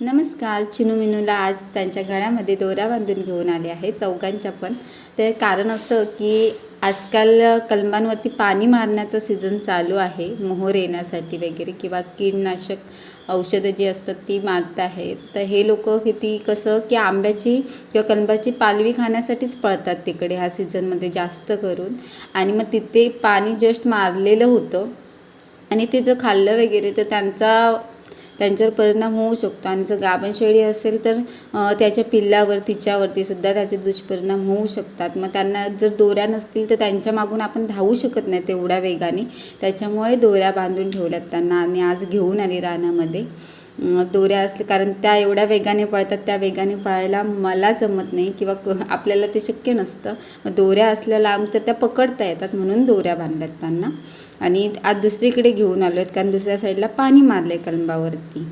नमस्कार. चिनू मिनूला आज त्यांच्या गळ्यामध्ये दोरा बांधून घेऊन आले आहे, चौघांच्या पण. ते कारण असं की आजकाल कलमांवरती पाणी मारण्याचा सीझन चालू आहे, मोहर येण्यासाठी वगैरे, किंवा कीडनाशक औषधं जी असतात ती मारत आहेत. तर हे लोक किती कसं की आंब्याची किंवा कलमाची पालवी खाण्यासाठीच पळतात तिकडे ह्या सीझनमध्ये जास्त करून. आणि मग तिथे पाणी जस्ट मारलेलं होतं आणि ते जर खाल्लं वगैरे तर त्यांच्यावर परिणाम होऊ शकतो. आणि जर गाभण शेळी असेल तर त्याच्या पिल्लावर तिच्यावरती सुद्धा त्याचे दुष्परिणाम होऊ शकतात. मग त्यांना जर दोऱ्या नसतील तर त्यांच्या मागून आपण धावू शकत नाही तेवढ्या वेगाने, त्याच्यामुळे दोऱ्या बांधून ठेवल्यात त्यांना. आणि आज घेऊन आली रानामध्ये दोऱ्या असले, कारण त्या एवढ्या वेगाने पळतात, त्या वेगाने पळायला मला जमत नाही किंवा आपल्याला ते शक्य नसतं. मग दोऱ्या असल्या लांब तर त्या पकडता येतात, म्हणून दोऱ्या बांधल्यात त्यांना. आणि आज दुसरीकडे घेऊन आलो आहेत, कारण दुसऱ्या साईडला पाणी मारलं आहे कलमावरती.